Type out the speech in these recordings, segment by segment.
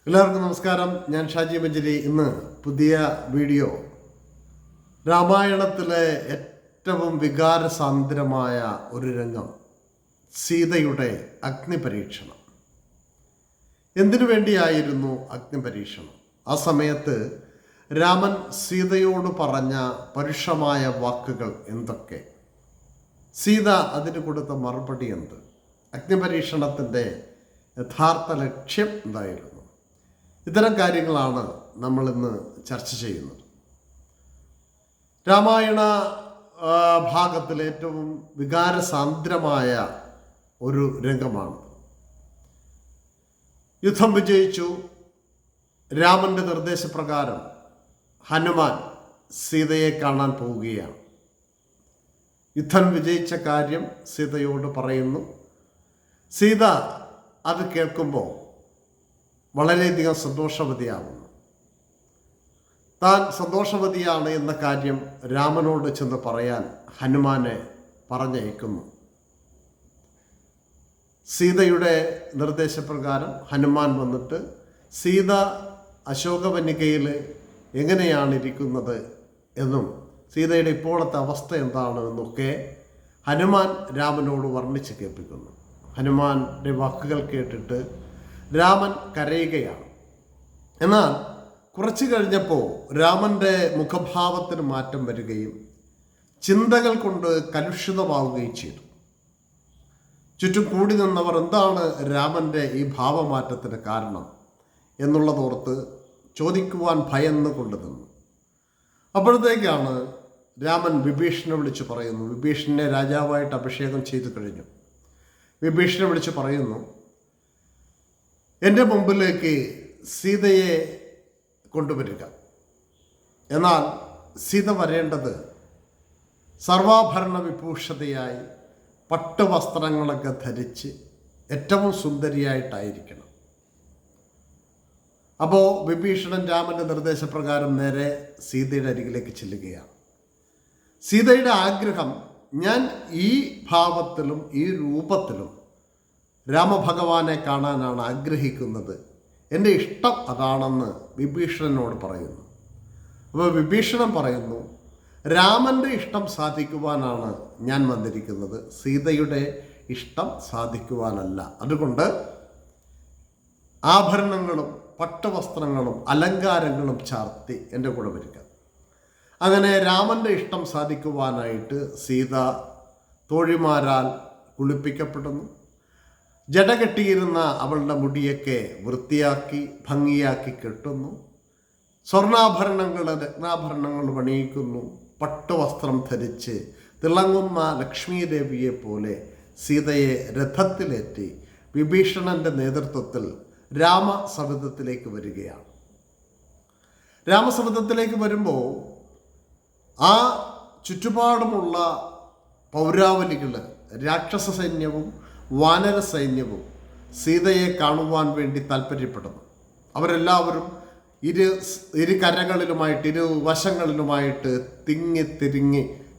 എല്ലാവർക്കും നമസ്കാരം. ഞാൻ ഷാജി മഞ്ചേരി. ഇന്ന് പുതിയ വീഡിയോ രാമായണത്തിലെ ഏറ്റവും വികാരസാന്ദ്രമായ ഒരു രംഗം, സീതയുടെ അഗ്നിപരീക്ഷണം. എന്തിനു വേണ്ടിയായിരുന്നു അഗ്നിപരീക്ഷണം? ആ സമയത്ത് രാമൻ സീതയോട് പറഞ്ഞ പരുഷമായ വാക്കുകൾ എന്തൊക്കെ? സീത അതിന് കൊടുത്ത മറുപടി എന്ത്? അഗ്നിപരീക്ഷണത്തിൻ്റെ യഥാർത്ഥ ലക്ഷ്യം എന്തായിരുന്നു? ഇത്തരം കാര്യങ്ങളാണ് നമ്മൾ ഇന്ന് ചർച്ച ചെയ്യുന്നത്. രാമായണ ഭാഗത്തിലെ ഏറ്റവും വികാരസാന്ദ്രമായ ഒരു രംഗമാണ്. യുദ്ധം വിജയിച്ചു. രാമന്റെ നിർദ്ദേശപ്രകാരം ഹനുമാൻ സീതയെ കാണാൻ പോവുകയാണ്. യുദ്ധം വിജയിച്ച കാര്യം സീതയോട് പറയുന്നു. സീത അത് കേൾക്കുമ്പോൾ വളരെയധികം സന്തോഷവതിയാവുന്നു. താൻ സന്തോഷവതിയാണ് എന്ന കാര്യം രാമനോട് ചെന്ന് പറയാൻ ഹനുമാനെ പറഞ്ഞയക്കുന്നു. സീതയുടെ നിർദ്ദേശപ്രകാരം ഹനുമാൻ വന്നിട്ട് സീത അശോകവനികയിൽ എങ്ങനെയാണ് ഇരിക്കുന്നത് എന്നും സീതയുടെ ഇപ്പോഴത്തെ അവസ്ഥ എന്താണ് എന്നൊക്കെ ഹനുമാൻ രാമനോട് വർണ്ണിച്ച് കേൾപ്പിക്കുന്നു. ഹനുമാന്റെ വാക്കുകൾ കേട്ടിട്ട് രാമൻ കരയുകയാണ്. എന്നാൽ കുറച്ചു കഴിഞ്ഞപ്പോൾ രാമൻ്റെ മുഖഭാവത്തിന് മാറ്റം വരികയും ചിന്തകൾ കൊണ്ട് കലുഷിതമാവുകയും ചെയ്തു. ചുറ്റും കൂടി നിന്നവർ എന്താണ് രാമൻ്റെ ഈ ഭാവമാറ്റത്തിന് കാരണം എന്നുള്ളതോർത്ത് ചോദിക്കുവാൻ ഭയന്ന് കൊണ്ടു നിന്നു. അപ്പോഴത്തേക്കാണ് രാമൻ വിഭീഷണനെ വിളിച്ച് പറയുന്നു. വിഭീഷണനെ രാജാവായിട്ട് അഭിഷേകം ചെയ്തു കഴിഞ്ഞു. വിഭീഷണനെ വിളിച്ച് പറയുന്നു, എൻ്റെ മുമ്പിലേക്ക് സീതയെ കൊണ്ടുവരിക. എന്നാൽ സീത വരേണ്ടത് സർവാഭരണ വിഭൂഷതയായി പട്ടുവസ്ത്രങ്ങളൊക്കെ ധരിച്ച് ഏറ്റവും സുന്ദരിയായിട്ടായിരിക്കണം. അപ്പോൾ വിഭീഷണൻ രാമൻ്റെ നിർദ്ദേശപ്രകാരം നേരെ സീതയുടെ അരികിലേക്ക് ചെല്ലുകയാണ്. സീതയുടെ ആഗ്രഹം, ഞാൻ ഈ ഭാവത്തിലും ഈ രൂപത്തിലും രാമഭഗവാനെ കാണാനാണ് ആഗ്രഹിക്കുന്നത്, എൻ്റെ ഇഷ്ടം അതാണെന്ന് വിഭീഷണനോട് പറയുന്നു. അപ്പോൾ വിഭീഷണൻ പറയുന്നു, രാമൻ്റെ ഇഷ്ടം സാധിക്കുവാനാണ് ഞാൻ വന്നിരിക്കുന്നത്, സീതയുടെ ഇഷ്ടം സാധിക്കുവാനല്ല. അതുകൊണ്ട് ആഭരണങ്ങളും പട്ടുവസ്ത്രങ്ങളും അലങ്കാരങ്ങളും ചാർത്തി എൻ്റെ കൂടെ വരിക. അങ്ങനെ രാമൻ്റെ ഇഷ്ടം സാധിക്കുവാനായിട്ട് സീത തോഴിമാരാൽ കുളിപ്പിക്കപ്പെടുന്നു. ജട കെട്ടിയിരുന്ന അവളുടെ മുടിയൊക്കെ വൃത്തിയാക്കി ഭംഗിയാക്കി കെട്ടുന്നു. സ്വർണ്ണാഭരണങ്ങൾ രത്നാഭരണങ്ങൾ പണിയിക്കുന്നു. പട്ടുവസ്ത്രം ധരിച്ച് തിളങ്ങുന്ന ലക്ഷ്മി ദേവിയെ പോലെ സീതയെ രഥത്തിലേറ്റി വിഭീഷണന്റെ നേതൃത്വത്തിൽ രാമസവിധത്തിലേക്ക് വരികയാണ്. രാമസവിധത്തിലേക്ക് വരുമ്പോൾ ആ ചുറ്റുപാടുമുള്ള പൗരാവലികൾ, രാക്ഷസ സൈന്യവും വാനര സൈന്യവും സീതയെ കാണുവാൻ വേണ്ടി താല്പര്യപ്പെടുന്നു. അവരെല്ലാവരും ഇരു കരകളിലുമായിട്ട് ഇരുവശങ്ങളിലുമായിട്ട് തിങ്ങി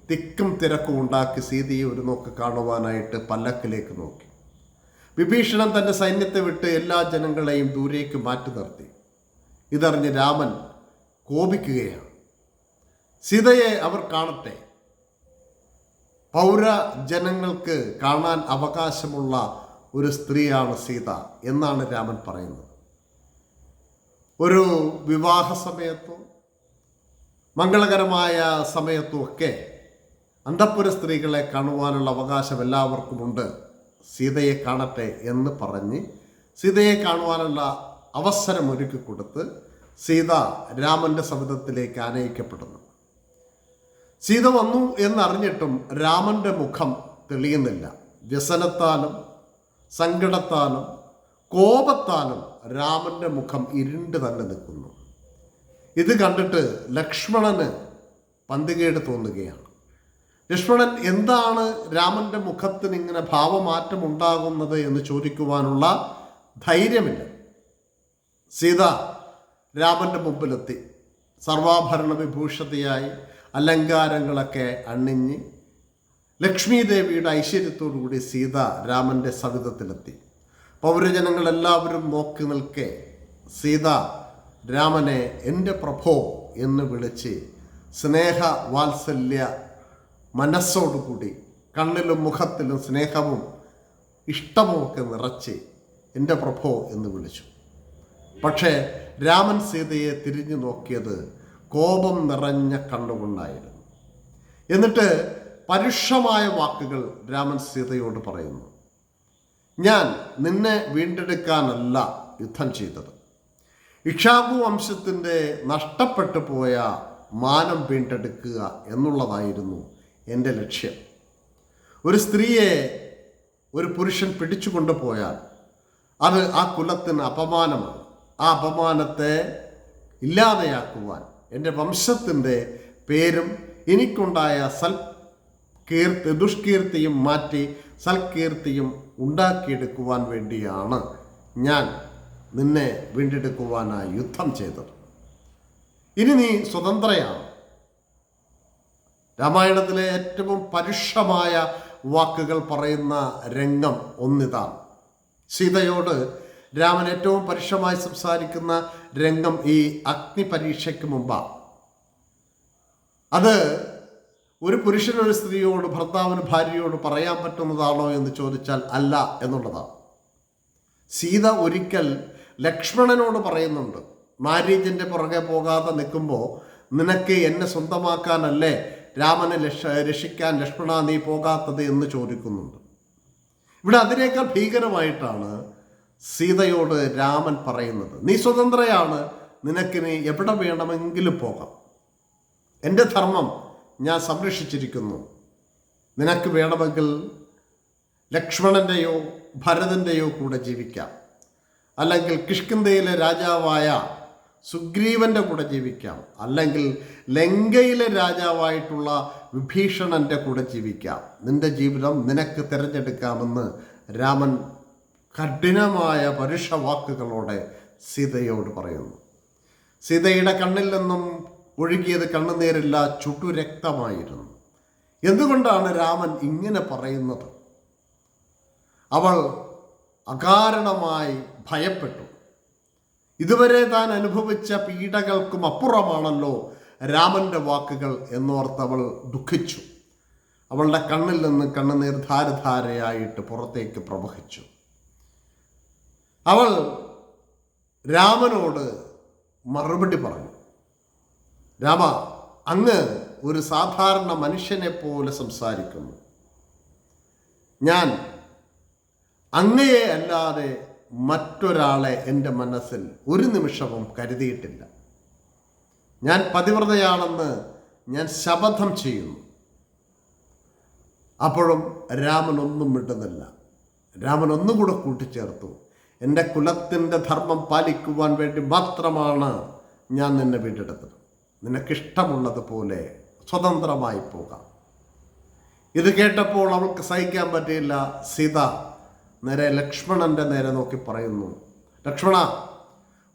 തിക്കും തിരക്കും ഉണ്ടാക്കി സീതയെ ഒരു നോക്ക് കാണുവാനായിട്ട് പല്ലക്കിലേക്ക് നോക്കി. വിഭീഷണൻ തൻ്റെ സൈന്യത്തെ വിട്ട് എല്ലാ ജനങ്ങളെയും ദൂരേക്ക് മാറ്റി നിർത്തി. ഇതറിഞ്ഞ് രാമൻ കോപിക്കുകയാണ്. സീതയെ അവർ കാണട്ടെ, പൗരജനങ്ങൾക്ക് കാണാൻ അവകാശമുള്ള ഒരു സ്ത്രീയാണ് സീത എന്നാണ് രാമൻ പറയുന്നത്. ഒരു വിവാഹ സമയത്തോ മംഗളകരമായ സമയത്തോ ഒക്കെ അന്തഃപുര സ്ത്രീകളെ കാണുവാനുള്ള അവകാശം എല്ലാവർക്കുമുണ്ട്, സീതയെ കാണട്ടെ എന്ന് പറഞ്ഞ് സീതയെ കാണുവാനുള്ള അവസരം ഒരുക്കി കൊടുത്ത് സീത രാമൻ്റെ സവിധത്തിലേക്ക് ആനയിക്കപ്പെടുന്നു. സീത വന്നു എന്നറിഞ്ഞിട്ടും രാമൻ്റെ മുഖം തെളിയുന്നില്ല. വ്യസനത്താലും സങ്കടത്താലും കോപത്താലും രാമൻ്റെ മുഖം ഇരുണ്ട് തന്നെ നിൽക്കുന്നു. ഇത് കണ്ടിട്ട് ലക്ഷ്മണന് പന്തികേട് തോന്നുകയാണ്. ലക്ഷ്മണൻ എന്താണ് രാമൻ്റെ മുഖത്തിന് ഇങ്ങനെ ഭാവമാറ്റം ഉണ്ടാകുന്നത് എന്ന് ചോദിക്കുവാനുള്ള ധൈര്യമില്ല. സീത രാമൻ്റെ മുമ്പിലെത്തി സർവാഭരണ വിഭൂഷതയായി അലങ്കാരങ്ങളൊക്കെ അണിഞ്ഞ് ലക്ഷ്മി ദേവിയുടെ ഐശ്വര്യത്തോടുകൂടി സീത രാമൻ്റെ സവിധത്തിലെത്തി. പൗരജനങ്ങളെല്ലാവരും നോക്കി നിൽക്കെ സീത രാമനെ എൻ്റെ പ്രഭോ എന്ന് വിളിച്ച് സ്നേഹ വാത്സല്യ മനസ്സോടുകൂടി കണ്ണിലും മുഖത്തിലും സ്നേഹവും ഇഷ്ടവുമൊക്കെ നിറച്ച് എൻ്റെ പ്രഭോ എന്ന് വിളിച്ചു. പക്ഷേ രാമൻ സീതയെ തിരിഞ്ഞു നോക്കിയത് കോപം നിറഞ്ഞ കണ്ണുകൊണ്ടായിരുന്നു. എന്നിട്ട് പരുഷമായ വാക്കുകൾ രാമൻ സീതയോട് പറയുന്നു. ഞാൻ നിന്നെ വീണ്ടെടുക്കാനല്ല യുദ്ധം ചെയ്തത്. ഇക്ഷ്വാകു വംശത്തിൻ്റെ നഷ്ടപ്പെട്ടു പോയ മാനം വീണ്ടെടുക്കുക എന്നുള്ളതായിരുന്നു എൻ്റെ ലക്ഷ്യം. ഒരു സ്ത്രീയെ ഒരു പുരുഷൻ പിടിച്ചു കൊണ്ടുപോയാൽ അത് ആ കുലത്തിന് അപമാനമാണ്. ആ അപമാനത്തെ ഇല്ലാതെയാക്കുവാൻ എൻ്റെ വംശത്തിൻ്റെ പേരും എനിക്കുണ്ടായ ദുഷ്കീർത്തിയും മാറ്റി സൽകീർത്തിയും ഉണ്ടാക്കിയെടുക്കുവാൻ വേണ്ടിയാണ് ഞാൻ നിന്നെ വീണ്ടെടുക്കുവാനായി യുദ്ധം ചെയ്തത്. ഇനി നീ സ്വതന്ത്രയാണ്. രാമായണത്തിലെ ഏറ്റവും പരുഷമായ വാക്കുകൾ പറയുന്ന രംഗം ഒന്നിതാണ്. സീതയോട് രാമൻ ഏറ്റവും പരുഷമായി സംസാരിക്കുന്ന രംഗം ഈ അഗ്നി പരീക്ഷയ്ക്ക് മുമ്പാണ്. അത് ഒരു പുരുഷനൊരു സ്ത്രീയോട്, ഭർത്താവിന് ഭാര്യയോട് പറയാൻ പറ്റുന്നതാണോ എന്ന് ചോദിച്ചാൽ അല്ല എന്നുള്ളതാണ്. സീത ഒരിക്കൽ ലക്ഷ്മണനോട് പറയുന്നുണ്ട്, മാരീചിൻ്റെ പുറകെ പോകാതെ നിൽക്കുമ്പോൾ നിനക്ക് എന്നെ സ്വന്തമാക്കാനല്ലേ രാമനെ രക്ഷിക്കാൻ ലക്ഷ്മണ നീ പോകാത്തത് എന്ന് ചോദിക്കുന്നുണ്ട്. ഇവിടെ അതിനേക്കാൾ ഭീകരമായിട്ടാണ് സീതയോട് രാമൻ പറയുന്നത്, നീ സ്വതന്ത്രയാണ്, നിനക്കിനി എവിടെ വേണമെങ്കിലും പോകാം, എൻ്റെ ധർമ്മം ഞാൻ സംരക്ഷിച്ചിരിക്കുന്നു, നിനക്ക് വേണമെങ്കിൽ ലക്ഷ്മണൻ്റെയോ ഭരതൻ്റെയോ കൂടെ ജീവിക്കാം, അല്ലെങ്കിൽ കിഷ്കിന്ധയിലെ രാജാവായ സുഗ്രീവൻ്റെ കൂടെ ജീവിക്കാം, അല്ലെങ്കിൽ ലങ്കയിലെ രാജാവായിട്ടുള്ള വിഭീഷണൻ്റെ കൂടെ ജീവിക്കാം, നിന്റെ ജീവിതം നിനക്ക് തിരഞ്ഞെടുക്കാമെന്ന് രാമൻ കഠിനമായ പരുഷവാക്കുകളോടെ സീതയോട് പറയുന്നു. സീതയുടെ കണ്ണിൽ നിന്നും ഒഴുകിയത് കണ്ണുനീരില്ല, ചുട്ടുരക്തമായിരുന്നു. എന്തുകൊണ്ടാണ് രാമൻ ഇങ്ങനെ പറയുന്നത്? അവൾ അകാരണമായി ഭയപ്പെട്ടു. ഇതുവരെ താൻ അനുഭവിച്ച പീഡകൾക്കും അപ്പുറമാണല്ലോ രാമൻ്റെ വാക്കുകൾ എന്നോർത്തവൾ ദുഃഖിച്ചു. അവളുടെ കണ്ണിൽ നിന്ന് കണ്ണുനീർ ധാരധാരയായിട്ട് പുറത്തേക്ക് പ്രവഹിച്ചു. അവൾ രാമനോട് മറുപടി പറഞ്ഞു, രാമ, അങ്ങ് ഒരു സാധാരണ മനുഷ്യനെ പോലെ സംസാരിക്കുന്നു. ഞാൻ അങ്ങയെ അല്ലാതെ മറ്റൊരാളെ എൻ്റെ മനസ്സിൽ ഒരു നിമിഷവും കരുതിയിട്ടില്ല. ഞാൻ പതിവ്രതയാണെന്ന് ഞാൻ ശപഥം ചെയ്യുന്നു. അപ്പോഴും രാമൻ ഒന്നും മിണ്ടുന്നില്ല. രാമൻ ഒന്നുകൂടെ കൂട്ടിച്ചേർത്തു, എൻ്റെ കുലത്തിൻ്റെ ധർമ്മം പാലിക്കുവാൻ വേണ്ടി മാത്രമാണ് ഞാൻ നിന്നെ വീണ്ടെടുത്തത്. നിനക്കിഷ്ടമുള്ളതുപോലെ സ്വതന്ത്രമായി പോകാം. ഇത് കേട്ടപ്പോൾ അവൾക്ക് സഹിക്കാൻ പറ്റിയില്ല. സീത നേരെ ലക്ഷ്മണൻ്റെ നേരെ നോക്കി പറയുന്നു, ലക്ഷ്മണ,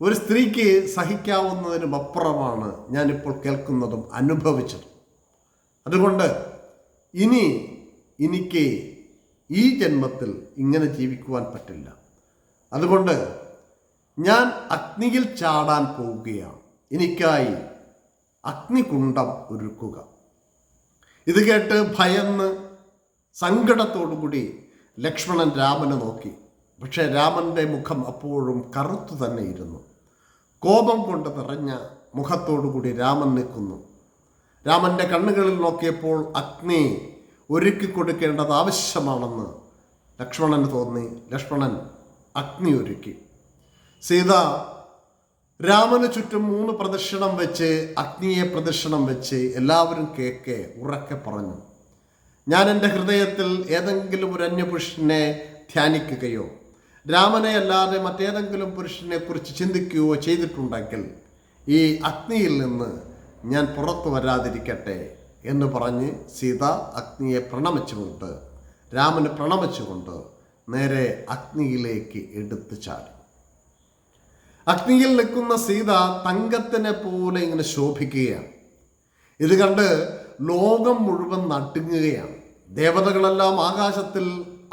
ഒരു സ്ത്രീക്ക് സഹിക്കാവുന്നതിനും അപ്പുറമാണ് ഞാനിപ്പോൾ കേൾക്കുന്നതും അനുഭവിച്ചതും. അതുകൊണ്ട് ഇനി എനിക്ക് ഈ ജന്മത്തിൽ ഇങ്ങനെ ജീവിക്കുവാൻ പറ്റില്ല. അതുകൊണ്ട് ഞാൻ അഗ്നിയിൽ ചാടാൻ പോവുകയാണ്. എനിക്കായി അഗ്നികുണ്ഡം ഒരുക്കുക. ഇത് കേട്ട് ഭയന്ന് സങ്കടത്തോടുകൂടി ലക്ഷ്മണൻ രാമനെ നോക്കി. പക്ഷേ രാമൻ്റെ മുഖം അപ്പോഴും കറുത്തു തന്നെ ഇരുന്നു. കോപം കൊണ്ട് നിറഞ്ഞ മുഖത്തോടുകൂടി രാമൻ നിൽക്കുന്നു. രാമൻ്റെ കണ്ണുകളിൽ നോക്കിയപ്പോൾ അഗ്നി ഒരുക്കി കൊടുക്കേണ്ടത് ആവശ്യമാണെന്ന് ലക്ഷ്മണന് തോന്നി. ലക്ഷ്മണൻ അഗ്നി ഒരുക്കി. സീത രാമന് ചുറ്റും 3 പ്രദക്ഷിണം വെച്ച് അഗ്നിയെ പ്രദക്ഷിണം വെച്ച് എല്ലാവരും കേക്കെ ഉറക്കെ പറഞ്ഞു, ഞാൻ എൻ്റെ ഹൃദയത്തിൽ ഏതെങ്കിലും ഒരു അന്യപുരുഷനെ ധ്യാനിക്കുകയോ രാമനെ അല്ലാതെ മറ്റേതെങ്കിലും പുരുഷനെ കുറിച്ച് ചിന്തിക്കുകയോ ചെയ്തിട്ടുണ്ടെങ്കിൽ ഈ അഗ്നിയിൽ നിന്ന് ഞാൻ പുറത്തു വരാതിരിക്കട്ടെ എന്ന് പറഞ്ഞ് സീത അഗ്നിയെ പ്രണമിച്ചുകൊണ്ട്, രാമന് പ്രണമിച്ചുകൊണ്ട് നേരെ അഗ്നിയിലേക്ക് എടുത്തു ചാടി. അഗ്നിയിൽ നിൽക്കുന്ന സീത തങ്കത്തിനെ പോലെ ഇങ്ങനെ ശോഭിക്കുകയാണ്. ഇത് കണ്ട് ലോകം മുഴുവൻ നടുങ്ങുകയാണ്. ദേവതകളെല്ലാം ആകാശത്തിൽ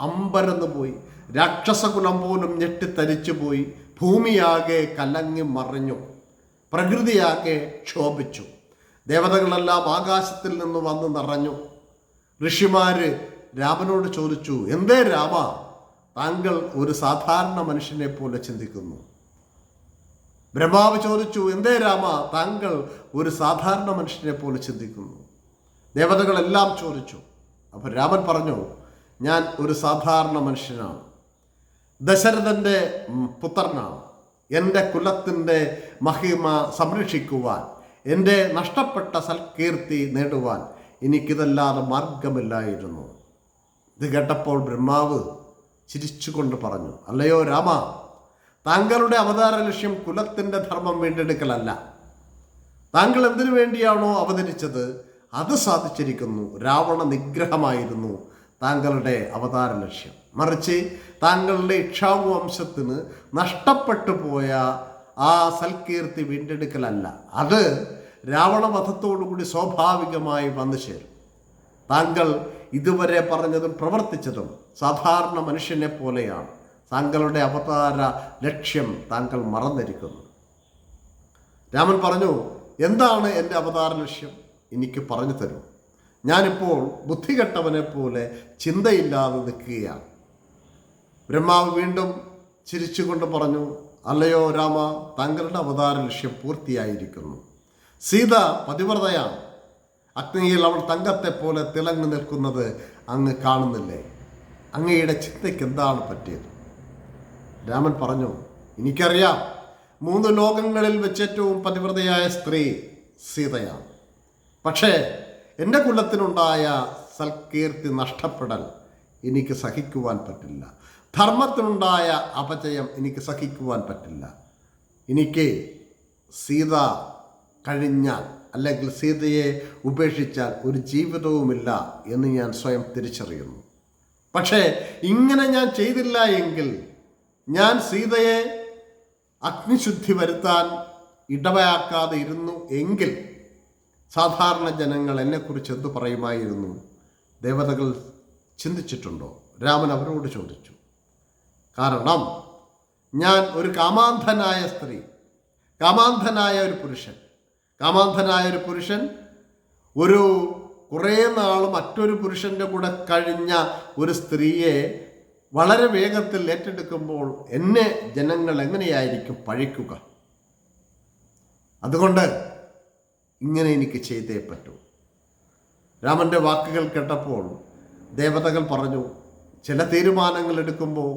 അമ്പരന്ന് പോയി. രാക്ഷസകുലം പോലും ഞെട്ടിത്തരിച്ചു പോയി. ഭൂമിയാകെ കലങ്ങി മറിഞ്ഞു, പ്രകൃതിയാകെ ക്ഷോഭിച്ചു. ദേവതകളെല്ലാം ആകാശത്തിൽ നിന്ന് വന്ന് നിറഞ്ഞു. ഋഷിമാര് രാമനോട് ചോദിച്ചു, എന്തേ രാമ, താങ്കൾ ഒരു സാധാരണ മനുഷ്യനെ പോലെ ചിന്തിക്കുന്നു? ബ്രഹ്മാവ് ചോദിച്ചു, എന്തേ രാമ, താങ്കൾ ഒരു സാധാരണ മനുഷ്യനെ പോലെ ചിന്തിക്കുന്നു? ദേവതകളെല്ലാം ചോദിച്ചു. അപ്പോൾ രാമൻ പറഞ്ഞു, ഞാൻ ഒരു സാധാരണ മനുഷ്യനാണ്, ദശരഥൻ്റെ പുത്രനാണ്. എൻ്റെ കുലത്തിൻ്റെ മഹിമ സംരക്ഷിക്കുവാൻ, എൻ്റെ നഷ്ടപ്പെട്ട സൽകീർത്തി നേടുവാൻ എനിക്കിതല്ലാതെ മാർഗമില്ലായിരുന്നു. ഇത് കേട്ടപ്പോൾ ബ്രഹ്മാവ് ചിരിച്ചുകൊണ്ട് പറഞ്ഞു, അല്ലയോ രാമ, താങ്കളുടെ അവതാര ലക്ഷ്യം കുലത്തിൻ്റെ ധർമ്മം വീണ്ടെടുക്കലല്ല. താങ്കൾ എന്തിനു വേണ്ടിയാണോ അവതരിച്ചത് അത് സാധിച്ചിരിക്കുന്നു. രാവണ നിഗ്രഹമായിരുന്നു താങ്കളുടെ അവതാര ലക്ഷ്യം. മറിച്ച് താങ്കളുടെ ഇക്ഷ്വാകു വംശത്തിന് നഷ്ടപ്പെട്ടു പോയ ആ സൽകീർത്തി വീണ്ടെടുക്കലല്ല. അത് രാവണവധത്തോടുകൂടി സ്വാഭാവികമായി വന്നു ചേരും. താങ്കൾ ഇതുവരെ പറഞ്ഞതും പ്രവർത്തിച്ചതും സാധാരണ മനുഷ്യനെ പോലെയാണ്. താങ്കളുടെ അവതാര ലക്ഷ്യം താങ്കൾ മറന്നിരിക്കുന്നു. രാമൻ പറഞ്ഞു, എന്താണ് എൻ്റെ അവതാര ലക്ഷ്യം? എനിക്ക് പറഞ്ഞു തരൂ. ഞാനിപ്പോൾ ബുദ്ധികെട്ടവനെ പോലെ ചിന്തയില്ലാതെ നിൽക്കുകയാണ്. ബ്രഹ്മാവ് വീണ്ടും ചിരിച്ചുകൊണ്ട് പറഞ്ഞു, അല്ലയോ രാമ, താങ്കളുടെ അവതാര ലക്ഷ്യം പൂർത്തിയായിരിക്കുന്നു. സീത പതിവ്രതയാണ്. അഗ്നിയിൽ അവൾ തങ്കത്തെ പോലെ തിളങ്ങി നിൽക്കുന്നത് അങ്ങ് കാണുന്നില്ലേ? അങ്ങയുടെ ചിന്തയ്ക്ക് എന്താണ് പറ്റിയത്? രാമൻ പറഞ്ഞു, എനിക്കറിയാം, 3 ലോകങ്ങളിൽ വെച്ചേറ്റവും പതിവ്രതയായ സ്ത്രീ സീതയാണ്. പക്ഷേ എൻ്റെ കുലത്തിനുണ്ടായ സൽകീർത്തി നഷ്ടപ്പെടൽ എനിക്ക് സഹിക്കുവാൻ പറ്റില്ല. ധർമ്മത്തിനുണ്ടായ അപജയം എനിക്ക് സഹിക്കുവാൻ പറ്റില്ല. എനിക്ക് സീത കഴിഞ്ഞാൽ, അല്ലെങ്കിൽ സീതയെ ഉപേക്ഷിച്ചാൽ ഒരു ജീവിതവുമില്ല എന്ന് ഞാൻ സ്വയം തിരിച്ചറിയുന്നു. പക്ഷേ ഇങ്ങനെ ഞാൻ ചെയ്തില്ല എങ്കിൽ, ഞാൻ സീതയെ അഗ്നിശുദ്ധി വരുത്താൻ ഇടവയാക്കാതെ ഇരുന്നു എങ്കിൽ സാധാരണ ജനങ്ങൾ എന്നെക്കുറിച്ച് എന്തു പറയുമായിരുന്നു? ദേവതകൾ ചിന്തിച്ചിട്ടുണ്ടോ? രാമൻ അവരോട് ചോദിച്ചു. കാരണം ഞാൻ ഒരു കാമാന്ധനായ സ്ത്രീ, കാമാന്ധനായ ഒരു പുരുഷൻ ഒരു കുറേ നാൾ മറ്റൊരു പുരുഷൻ്റെ കൂടെ കഴിഞ്ഞ ഒരു സ്ത്രീയെ വളരെ വേഗത്തിൽ ഏറ്റെടുക്കുമ്പോൾ എന്നെ ജനങ്ങൾ എങ്ങനെയായിരിക്കും പഴിക്കുക? അതുകൊണ്ട് ഇങ്ങനെ എനിക്ക് ചെയ്തേ പറ്റൂ. രാമൻ്റെ വാക്കുകൾ കേട്ടപ്പോൾ ദേവതകൾ പറഞ്ഞു, ചില തീരുമാനങ്ങൾ എടുക്കുമ്പോൾ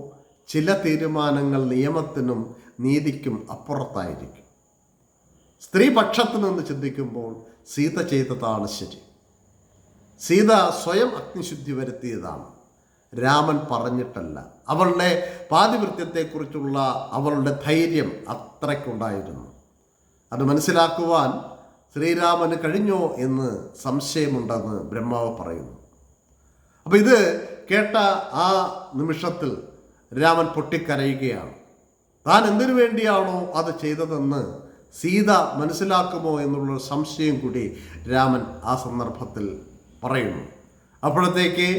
ചില തീരുമാനങ്ങൾ നിയമത്തിനും നീതിക്കും അപ്പുറത്തായിരിക്കും. സ്ത്രീപക്ഷത്തു നിന്ന് ചിന്തിക്കുമ്പോൾ സീത ചെയ്തതാണ് ശരി. സീത സ്വയം അഗ്നിശുദ്ധി വരുത്തിയതാണ്, രാമൻ പറഞ്ഞിട്ടല്ല. അവളുടെ പാതിവൃത്യത്തെക്കുറിച്ചുള്ള അവളുടെ ധൈര്യം അത്രയ്ക്കുണ്ടായിരുന്നു. അത് മനസ്സിലാക്കുവാൻ ശ്രീരാമന് കഴിഞ്ഞോ എന്ന് സംശയമുണ്ടെന്ന് ബ്രഹ്മാവ് പറയുന്നു. അപ്പോൾ ഇത് കേട്ട ആ നിമിഷത്തിൽ രാമൻ പൊട്ടിക്കരയുകയാണ്. താൻ എന്തിനു വേണ്ടിയാണോ അത് ചെയ്തതെന്ന് സീത മനസ്സിലാക്കുമോ എന്നുള്ളൊരു സംശയം കൂടി രാമൻ ആ സന്ദർഭത്തിൽ പറയുന്നു. അപ്പോഴത്തേക്ക്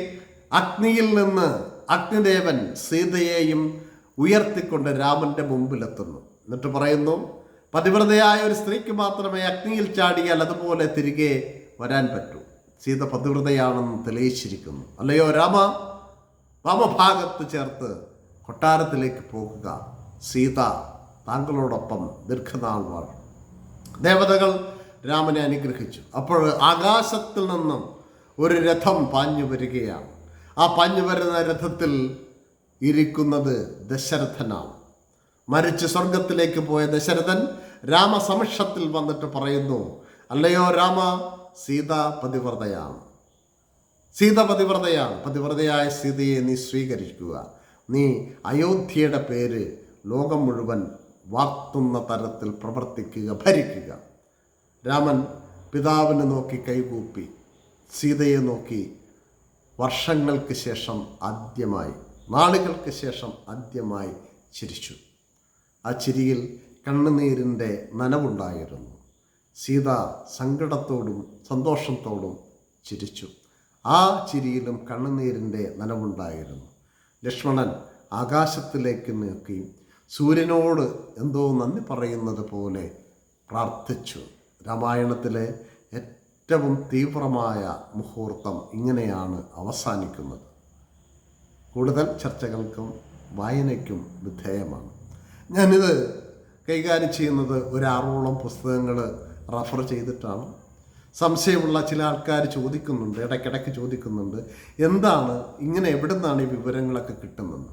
അഗ്നിയിൽ നിന്ന് അഗ്നിദേവൻ സീതയെയും ഉയർത്തിക്കൊണ്ട് രാമൻ്റെ മുമ്പിലെത്തുന്നു. എന്നിട്ട് പറയുന്നു, പതിവ്രതയായ ഒരു സ്ത്രീക്ക് മാത്രമേ അഗ്നിയിൽ ചാടിയാൽ അതുപോലെ തിരികെ വരാൻ പറ്റൂ. സീത പതിവ്രതയാണെന്ന് തെളിയിച്ചിരിക്കുന്നു. അല്ലയോ രാമ, വാമഭാഗത്ത് ചേർത്ത് കൊട്ടാരത്തിലേക്ക് പോകുക. സീത താങ്കളോടൊപ്പം ദീർഘനാൾ വാഴും. ദേവതകൾ രാമനെ അനുഗ്രഹിച്ചു. അപ്പോൾ ആകാശത്തിൽ നിന്നും ഒരു രഥം പാഞ്ഞു വരികയാണ്. ആ പാഞ്ഞു വരുന്ന രഥത്തിൽ ഇരിക്കുന്നത് ദശരഥനാണ്. മരിച്ച് സ്വർഗത്തിലേക്ക് പോയ ദശരഥൻ രാമസമക്ഷത്തിൽ വന്നിട്ട് പറയുന്നു, അല്ലയോ രാമ, സീത പതിവ്രതയാണ്. പതിവ്രതയായ സീതയെ നീ സ്വീകരിക്കുക. നീ അയോധ്യയുടെ പേര് ലോകം മുഴുവൻ വാർത്തുന്ന തരത്തിൽ പ്രവർത്തിക്കുക, ഭരിക്കുക. രാമൻ പിതാവിനെ നോക്കി കൈകൂപ്പി, സീതയെ നോക്കി വർഷങ്ങൾക്ക് ശേഷം ആദ്യമായി, നാളുകൾക്ക് ശേഷം ആദ്യമായി ചിരിച്ചു. ആ ചിരിയിൽ കണ്ണുനീരിൻ്റെ നനവുണ്ടായിരുന്നു. സീത സങ്കടത്തോടും സന്തോഷത്തോടും ചിരിച്ചു. ആ ചിരിയിലും കണ്ണുനീരിൻ്റെ നനവുണ്ടായിരുന്നു. ലക്ഷ്മണൻ ആകാശത്തിലേക്ക് നോക്കി സൂര്യനോട് എന്തോ നന്ദി പറയുന്നത് പോലെ പ്രാർത്ഥിച്ചു. രാമായണത്തിലെ ഏറ്റവും തീവ്രമായ മുഹൂർത്തം ഇങ്ങനെയാണ് അവസാനിക്കുന്നത്. കൂടുതൽ ചർച്ചകൾക്കും വായനയ്ക്കും വിധേയമാണ്. ഞാനിത് കൈകാര്യം ചെയ്യുന്നത് ഒരു 6ഓളം പുസ്തകങ്ങൾ റഫർ ചെയ്തിട്ടാണ്. സംശയമുള്ള ചില ആൾക്കാർ ചോദിക്കുന്നുണ്ട്, ഇടയ്ക്കിടയ്ക്ക് ചോദിക്കുന്നുണ്ട്, എന്താണ് ഇങ്ങനെ എവിടെ നിന്നാണ് ഈ വിവരങ്ങളൊക്കെ കിട്ടുന്നത്?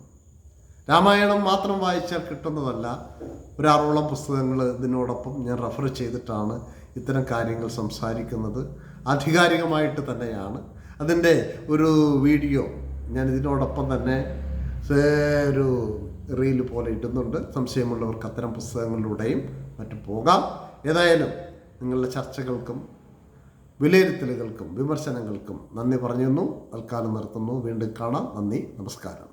രാമായണം മാത്രം വായിച്ചാൽ കിട്ടുന്നതല്ല. ഒരു 6ഓളം പുസ്തകങ്ങൾ ഇതിനോടൊപ്പം ഞാൻ റഫർ ചെയ്തിട്ടാണ് ഇത്തരം കാര്യങ്ങൾ സംസാരിക്കുന്നത്. ആധികാരികമായിട്ട് തന്നെയാണ്. അതിൻ്റെ ഒരു വീഡിയോ ഞാൻ ഇതിനോടൊപ്പം തന്നെ ഒരു റീൽ പോലെ ഇടുന്നുണ്ട്. സംശയമുള്ളവർക്ക് അത്തരം പുസ്തകങ്ങളിലൂടെയും മറ്റും പോകാം. ഏതായാലും നിങ്ങളുടെ ചർച്ചകൾക്കും വിലയിരുത്തലുകൾക്കും വിമർശനങ്ങൾക്കും നന്ദി പറഞ്ഞു. തൽക്കാലം നിർത്തുന്നു. വീണ്ടും കാണാം. നന്ദി, നമസ്കാരം.